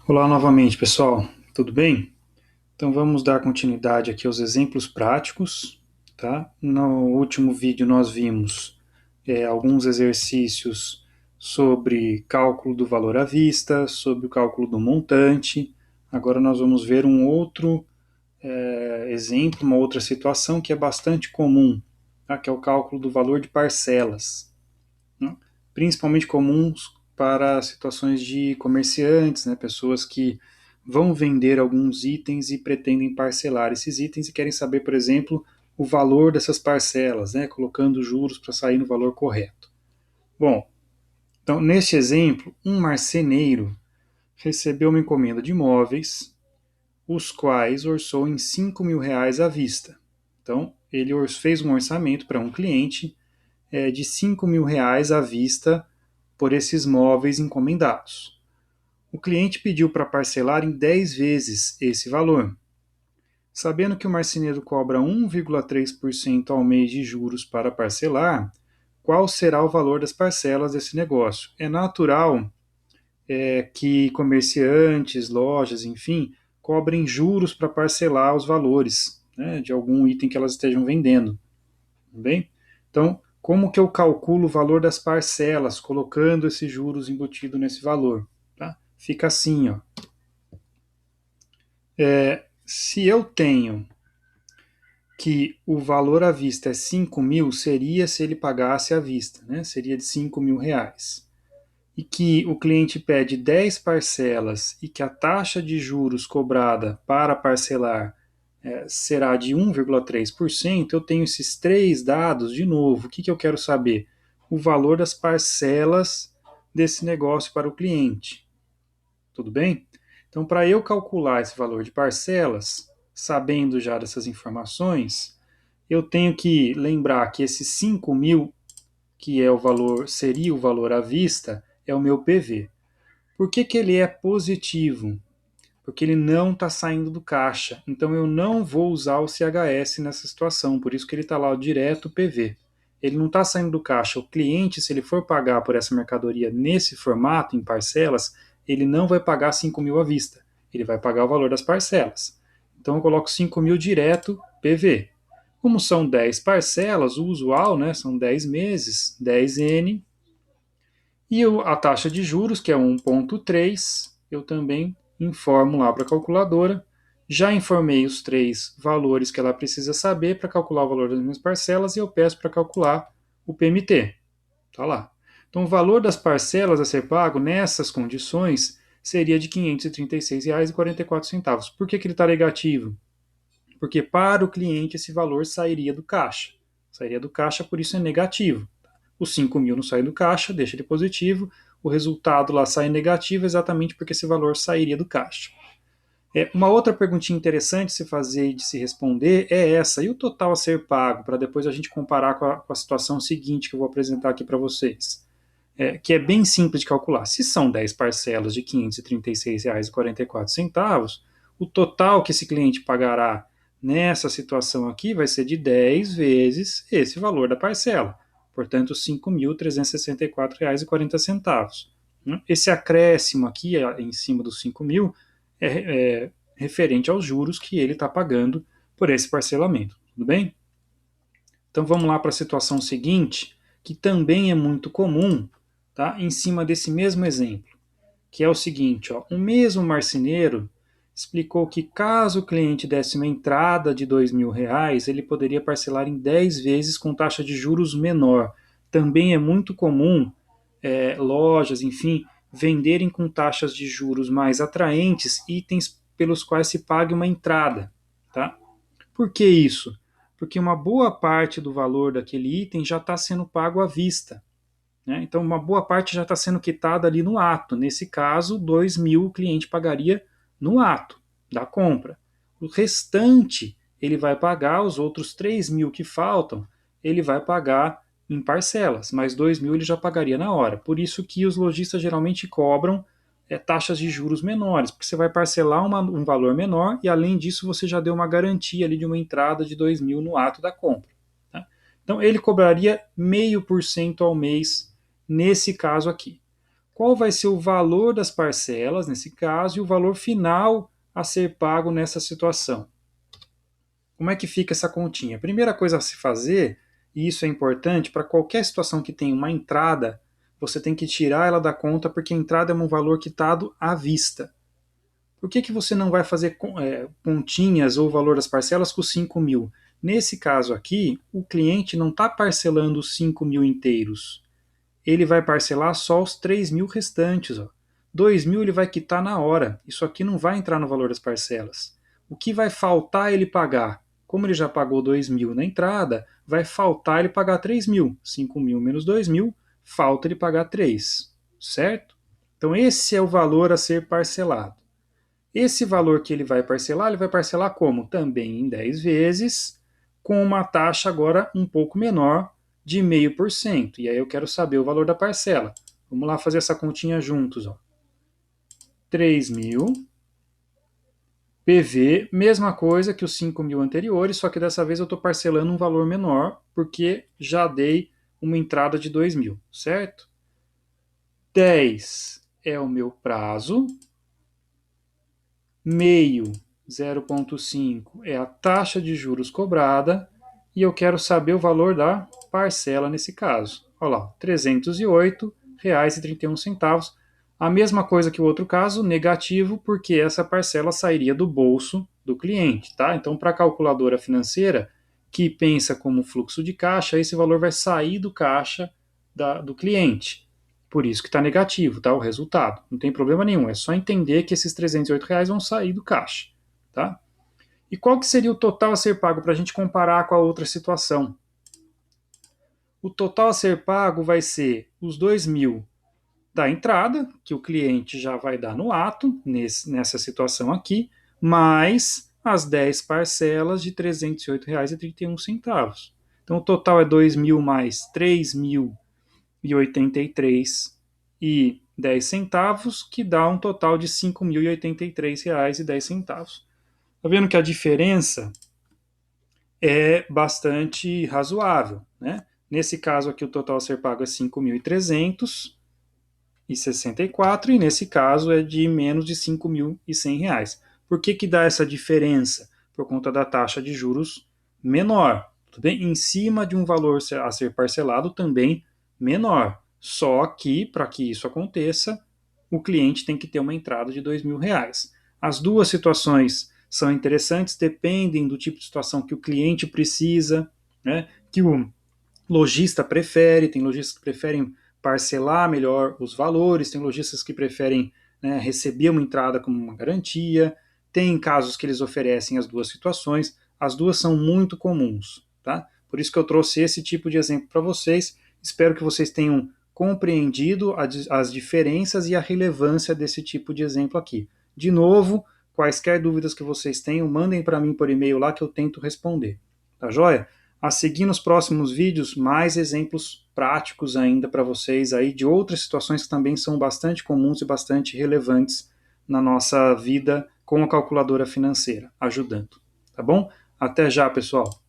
Olá novamente, pessoal. Tudo bem? Então vamos dar continuidade aqui aos exemplos práticos, tá? No último vídeo nós vimos alguns exercícios sobre cálculo do valor à vista, sobre o cálculo do montante. Agora nós vamos ver um outro exemplo, uma outra situação que é bastante comum, tá? Que é o cálculo do valor de parcelas, né? Principalmente comuns para situações de comerciantes, né, pessoas que vão vender alguns itens e pretendem parcelar esses itens e querem saber, por exemplo, o valor dessas parcelas, né, colocando juros para sair no valor correto. Bom, então neste exemplo, um marceneiro recebeu uma encomenda de móveis, os quais orçou em R$ 5.000 à vista. Então, ele fez um orçamento para um cliente de R$ 5.000 à vista por esses móveis encomendados. O cliente pediu para parcelar em 10 vezes esse valor. Sabendo que o marceneiro cobra 1,3% ao mês de juros para parcelar, qual será o valor das parcelas desse negócio? É natural que comerciantes, lojas, enfim, cobrem juros para parcelar os valores, né, de algum item que elas estejam vendendo. Bem? Então, como que eu calculo o valor das parcelas, colocando esses juros embutido nesse valor? Tá? Fica assim, ó. Se eu tenho que o valor à vista é 5.000, seria se ele pagasse à vista, né? Seria de R$ 5.000. E que o cliente pede 10 parcelas e que a taxa de juros cobrada para parcelar será de 1,3%, eu tenho esses três dados de novo. O que eu quero saber? O valor das parcelas desse negócio para o cliente. Tudo bem? Então, para eu calcular esse valor de parcelas, sabendo já dessas informações, eu tenho que lembrar que esses 5.000, que é o valor, seria o valor à vista, é o meu PV. Por que ele é positivo? Porque ele não está saindo do caixa. Então eu não vou usar o CHS nessa situação, por isso que ele está lá direto PV. Ele não está saindo do caixa. O cliente, se ele for pagar por essa mercadoria nesse formato, em parcelas, ele não vai pagar 5.000 à vista. Ele vai pagar o valor das parcelas. Então eu coloco 5.000 direto PV. Como são 10 parcelas, o usual, né, são 10 meses, 10N, e a taxa de juros, que é 1,3, eu também informo lá para a calculadora. Já informei os três valores que ela precisa saber para calcular o valor das minhas parcelas e eu peço para calcular o PMT. Tá lá. Então, o valor das parcelas a ser pago nessas condições seria de R$ 536,44. Por que ele está negativo? Porque para o cliente esse valor sairia do caixa. Sairia do caixa, por isso é negativo. Os 5.000 não saem do caixa, deixa ele positivo. O resultado lá sai negativo exatamente porque esse valor sairia do caixa. Uma outra perguntinha interessante de se fazer e de se responder é essa: e o total a ser pago? Para depois a gente comparar com a situação seguinte que eu vou apresentar aqui para vocês. Que é bem simples de calcular. Se são 10 parcelas de R$ 536,44, o total que esse cliente pagará nessa situação aqui vai ser de 10 vezes esse valor da parcela. Portanto, R$ 5.364,40. Esse acréscimo aqui em cima dos 5.000 é referente aos juros que ele está pagando por esse parcelamento. Tudo bem? Então vamos lá para a situação seguinte, que também é muito comum, tá? Em cima desse mesmo exemplo, que é o seguinte: ó, o mesmo marceneiro explicou que caso o cliente desse uma entrada de R$ 2.000, ele poderia parcelar em 10 vezes com taxa de juros menor. Também é muito comum lojas, enfim, venderem com taxas de juros mais atraentes itens pelos quais se pague uma entrada. Tá? Por que isso? Porque uma boa parte do valor daquele item já está sendo pago à vista. Né? Então, uma boa parte já está sendo quitada ali no ato. Nesse caso, 2.000 o cliente pagaria no ato da compra. O restante, ele vai pagar, os outros 3.000 que faltam, ele vai pagar em parcelas, mas 2.000 ele já pagaria na hora. Por isso que os lojistas geralmente cobram taxas de juros menores, porque você vai parcelar um valor menor e, além disso, você já deu uma garantia ali de uma entrada de 2.000 no ato da compra. Tá? Então, ele cobraria 0,5% ao mês nesse caso aqui. qual vai ser o valor das parcelas, nesse caso, e o valor final a ser pago nessa situação. Como é que fica essa continha? A primeira coisa a se fazer, e isso é importante, para qualquer situação que tenha uma entrada, você tem que tirar ela da conta, porque a entrada é um valor quitado à vista. Por que você não vai fazer continhas ou o valor das parcelas com 5 mil? Nesse caso aqui, o cliente não está parcelando os 5 mil inteiros. Ele vai parcelar só os 3 mil restantes. Ó. 2 mil ele vai quitar na hora. Isso aqui não vai entrar no valor das parcelas. O que vai faltar ele pagar? Como ele já pagou 2 mil na entrada, vai faltar ele pagar 3 mil. 5 mil menos 2 mil, falta ele pagar 3. Certo? Então esse é o valor a ser parcelado. Esse valor que ele vai parcelar como? Também em 10 vezes, com uma taxa agora um pouco menor, de 0,5%. E aí eu quero saber o valor da parcela. Vamos lá fazer essa continha juntos. Ó. 3 mil, PV, mesma coisa que os 5 mil anteriores, só que dessa vez eu estou parcelando um valor menor, porque já dei uma entrada de 2 mil, certo? 10 é o meu prazo, meio 0,5 é a taxa de juros cobrada e eu quero saber o valor da parcela nesse caso. Olha lá, R$ 308,31. A mesma coisa que o outro caso, negativo, porque essa parcela sairia do bolso do cliente, tá? Então, para a calculadora financeira, que pensa como fluxo de caixa, esse valor vai sair do caixa do cliente. Por isso que está negativo, tá? O resultado. Não tem problema nenhum. É só entender que esses R$ 308 vão sair do caixa, tá? E qual que seria o total a ser pago para a gente comparar com a outra situação? O total a ser pago vai ser os 2 mil da entrada, que o cliente já vai dar no ato, nessa situação aqui, mais as 10 parcelas de R$ 308,31. Então o total é 2 mil mais 3.083,10, que dá um total de R$ 5.083,10. Está vendo que a diferença é bastante razoável, né? Nesse caso aqui o total a ser pago é 5.364 e nesse caso é de menos de R$ 5.100. Por que dá essa diferença? Por conta da taxa de juros menor, tudo bem? Em cima de um valor a ser parcelado também menor. Só que, para que isso aconteça, o cliente tem que ter uma entrada de R$ 2.000. As duas situações são interessantes, dependem do tipo de situação que o cliente precisa, né? Que o lojista prefere, tem lojistas que preferem parcelar melhor os valores, tem lojistas que preferem, né, receber uma entrada como uma garantia, tem casos que eles oferecem as duas situações, as duas são muito comuns, tá? Por isso que eu trouxe esse tipo de exemplo para vocês, espero que vocês tenham compreendido as diferenças e a relevância desse tipo de exemplo aqui. De novo, quaisquer dúvidas que vocês tenham, mandem para mim por e-mail lá que eu tento responder, tá joia? A seguir nos próximos vídeos, mais exemplos práticos ainda para vocês aí de outras situações que também são bastante comuns e bastante relevantes na nossa vida com a calculadora financeira, ajudando. Tá bom? Até já, pessoal!